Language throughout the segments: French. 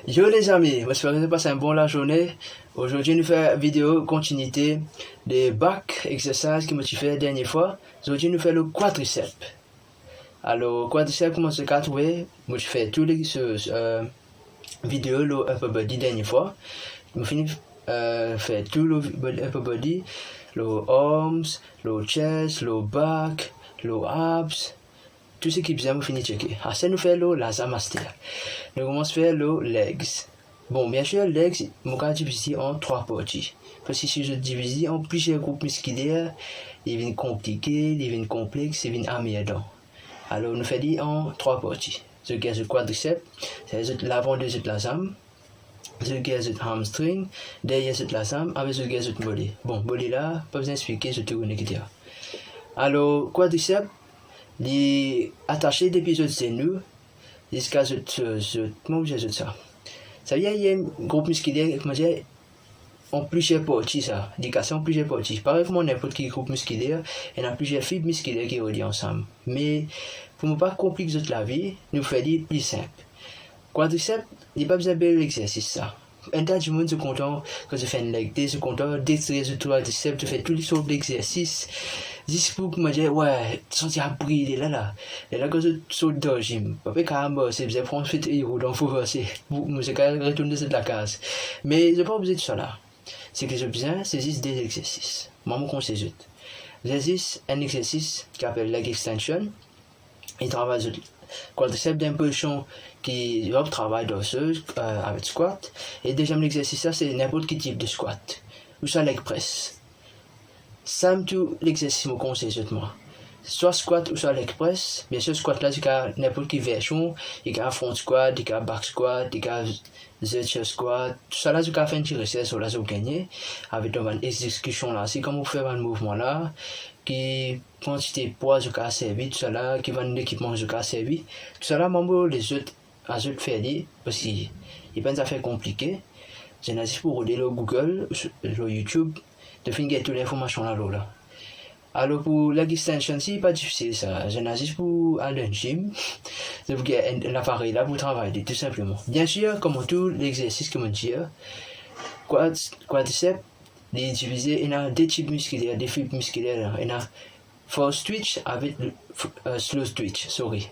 Yo les amis, j'espère que vous passez une bonne journée. Aujourd'hui, nous faisons une vidéo continuité des back exercices que je fait la dernière fois. Aujourd'hui, nous faisons le quadriceps. Alors, quadriceps, comment se trouver? Moi, je fais toutes les vidéos, le upper body dernière fois. Je finis faire tout le upper body, le arms, le chest, le back, le abs. Tout ce qui est besoin, vous finissez de checker. Après, nous faisons la zamaster. Nous commençons à faire les legs. Bon, bien sûr, les legs, je vais diviser en 3 parties. Parce que si je divise en plusieurs groupes musculaires, ils viennent compliqués, ils viennent complexes, ils viennent améliorants. Alors, nous faisons en 3 parties. Je gagne le quadriceps, c'est l'avant de la jambe. Je gagne le hamstring, derrière la jambe, avec je gagne le mollet. Bon, mollet là, pas besoin d'expliquer, je te connais. Alors, quadriceps, les attacher depuis le genou jusqu'à comment je dis ça. Ça veut dire qu'il y a un groupe musculaire en plusieurs parties, ça. Des cas en plusieurs parties. Pareil comme n'importe quel groupe musculaire, il y a plusieurs fibres musculaires qui relient ensemble. Mais pour ne pas compliquer la vie, nous faisons plus simple. Quadriceps, il n'y a pas besoin de l'exercice, ça. Un tas de monde se content quand je fais une leg day, se content d'extraire ce quadriceps, de faire tous les sortes d'exercices. Juste pour me dire, ouais, sentir à briller là. Et là, quand je saute dans le gym, après, carrément, c'est bien, prendre fait héros, donc faut voir, c'est, moi, c'est quand même retourner de la case. Mais je n'ai pas besoin de ça là. Ce que j'ai besoin, c'est juste des exercices. Moi, mon conseil, juste. L'exercice, un exercice qui s'appelle leg extension. Il travaille sur le quadriceps d'impulsion qui travaille d'osseuse avec squat. Et deuxième exercice, ça, c'est n'importe quel type de squat. Ou ça, leg press. Ça, tout l'exercice me conseille sur moi. Soit squat ou soit leg press. Bien sûr, squat là, il y a n'importe quelle version. Il y a front squat, il y a back squat, il y a chest squat. Tout ça là, il y a fait une petite recette sur la zone gagnée. Avec une exécution là, c'est comme vous faites un mouvement là. Qui quantité de poids, je peux servir. Tout ça là, qui va un équipement, je peux servir. Tout ça là, moi, les autres, faire parce qu'il y a pas d'affaires compliquées. J'ai essayé pour regarder le Google, le YouTube. De finir toute l'information là. Alors pour leg extension, c'est pas difficile ça. Je n'ai juste pour aller au gym. Je vous un appareil là pour travailler tout simplement. Bien sûr, comme tout l'exercice que je dis, quadriceps, il est divisé en deux types musculaires, des fibres musculaires. Il y a force twitch avec slow twitch, sorry.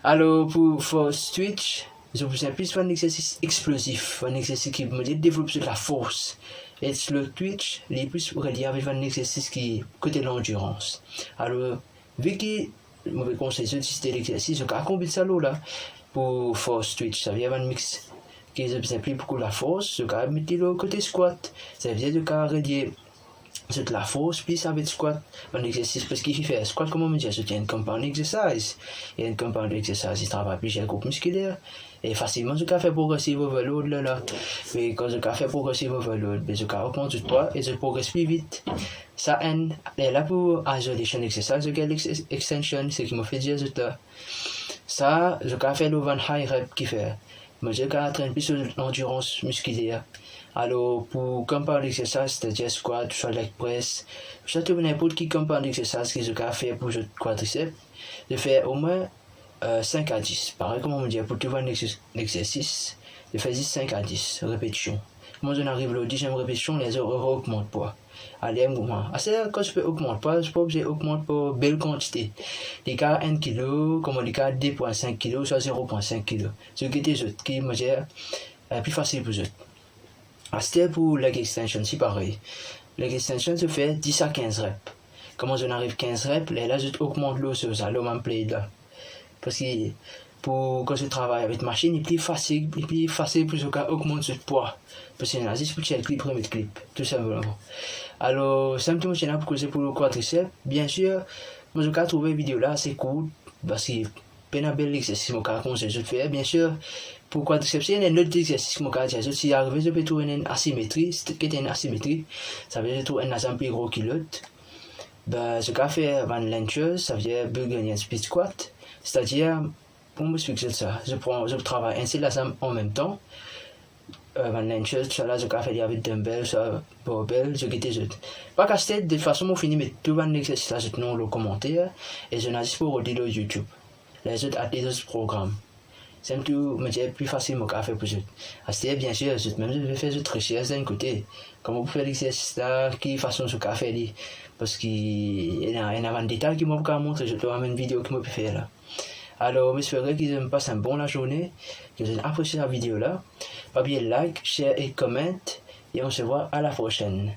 Alors pour force twitch, je vous invite à un exercice explosif, un exercice qui me développe la force. Et le twitch, il est plus relié avec un exercice qui côté l'endurance. Alors, vu que je me conseille de tester l'exercice, je vais combiner ça là pour force twitch. Ça veut dire un mix qui s'implique beaucoup la force, je vais mettre le côté squat. Ça veut dire que je vais relier la force plus avec squat, un exercice parce qu'il fait squat, comme on me dit, c'est un compound exercise. Et un compound exercise, il travaille plusieurs groupes musculaires. Et facilement, je peux faire progressive overload là. Mais quand je peux faire progressive overload, je peux reprendre du poids et je progresse plus vite. Ça, et là pour isolation exercise, je gagne extension, ce qui me fait dire ça, je peux faire le one high rep qui fait. Mais je peux entraîner plus sur l'endurance musculaire. Alors, pour compound exercice, c'est-à-dire squat, soit leg press, surtout n'importe quel compound exercice que je peux faire pour le quadriceps, je fais au moins 5 à 10. Pareil comme on me dit, pour tout un exercice, je fais 5 à 10 répétitions. Moi, je n'arrive à la 10e répétition, les heures augmentent pas. Allez, moi, quand je peux augmenter pas, je peux augmenter pour belle quantité. Les cas 1 kg, comme les cas 2,5 kg, soit 0,5 kg. Ce qui est des autres, qui me dit plus facile pour eux. C'était pour leg extension, c'est pareil. Leg extension se fait 10 à 15 reps. Comment je n'arrive 15 reps, là, je augmente l'eau sur ça, l'eau m'emplait là. Parce que quand je travaille avec machine, il est plus facile pour que augmenter ce poids. Parce que c'est juste pour le clip, remettre clip, tout simplement. Alors, simplement, c'est là pour causer pour le quadriceps. Bien sûr, moi, je peux trouver une vidéo là, c'est cool. Parce que c'est un bel exercice, je peux conseiller de faire. Bien sûr, pour quadriceps, il y a un autre exercice que je peux dire. Si j'arrive, je peux trouver une asymétrie. Si tu as une asymétrie, ça veut dire que je trouve un ensemble plus gros que l'autre. Je peux faire une lenteuse, ça veut dire Bulgarian split squat. C'est-à-dire, pour m'expliquer ça, je travaille un seul ensemble en même temps. Une lenteuse, tout ça là, je peux faire avec dumbbell, soit barbell, je quitte les autres. Pas qu'à de façon, je finis mais tout un exercice là, je te le commentaire et je n'ai pas pour regarder le YouTube. Les autres programmes. c'est tout, me dire plus facilement qu'à faire pour eux. C'est bien sûr, même je vais faire d'autres recherches d'un côté. Comment vous faire l'exercice là, qui façon ce café dit. Parce qu'il y a un détail qui m'a montré, je dois amener une vidéo qui m'a pu faire là. Alors, j'espère qu'ils me passent un bon la journée, que vous avez apprécié la vidéo là. Pas oublier like, share et comment. Et on se voit à la prochaine.